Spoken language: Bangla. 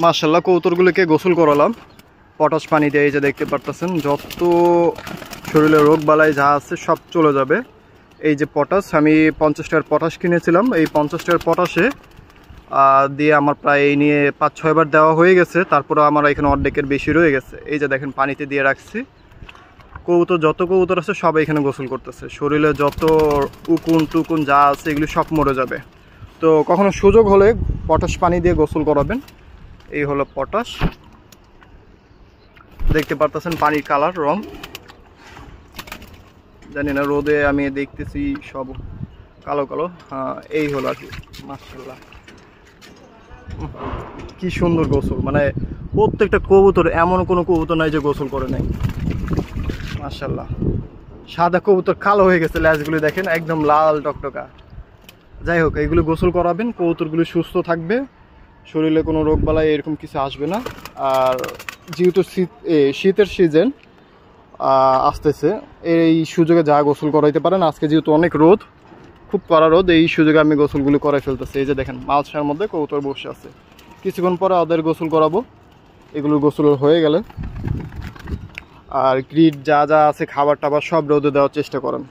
মাশাআল্লাহ কবুতরগুলোকে গোসল করালাম পটাশ পানি দিয়ে। এই যে দেখতে পারতেছেন যত শরীরে রোগ বালাই যা আছে সব চলে যাবে। এই যে পটাশ, আমি 50 টাকার পটাশ কিনেছিলাম। এই 50 টাকার পটাশে দিয়ে আমার প্রায় এই নিয়ে 5-6 বার দেওয়া হয়ে গেছে। তারপরে আমার এখানে অর্ধেকের বেশি রয়ে গেছে। এই যে দেখেন পানিতে দিয়ে রাখছি। কবুতর যত কবুতর আছে সব এখানে গোসল করতেছে। শরীরে যত উকুন টুকুন যা আছে এগুলি সব মরে যাবে। তো কখনো সুযোগ হলে পটাশ পানি দিয়ে গোসল করাবেন। এই হলো পটাশ, দেখতে পারতেছেন পানির কালার রং। জানি না রোদে আমি দেখতেছি সব কালো কালো। হ্যাঁ এই হলো আর কি। মাশাআল্লাহ কি সুন্দর গোসল, মানে প্রত্যেকটা কবুতর, এমন কোনো কবুতর নাই যে গোসল করে নাই। মাশাআল্লাহ সাদা কবুতর কালো হয়ে গেছে, ল্যাজগুলি দেখেন একদম লাল টকটকা। যাই হোক এইগুলো গোসল করাবেন, কবুতরগুলি সুস্থ থাকবে, শরীরে কোনো রোগ বালাই এরকম কিছু আসবে না। আর যেহেতু শীতের সিজন আসতেছে, এই সুযোগে যা গোসল করাইতে পারেন। আজকে যেহেতু অনেক রোদ, খুব কড়া রোদ, এই সুযোগে আমি গোসলগুলো করাই ফেলতেছি। এই যে দেখেন মালসার মধ্যে কবুতর বসে আছে, কিছুক্ষণ পরে ওদের গোসল করাবো। এগুলো গোসল হয়ে গেলে আর গ্রিড যা যা আছে খাবার টাবার সব রোদে দেওয়ার চেষ্টা করেন।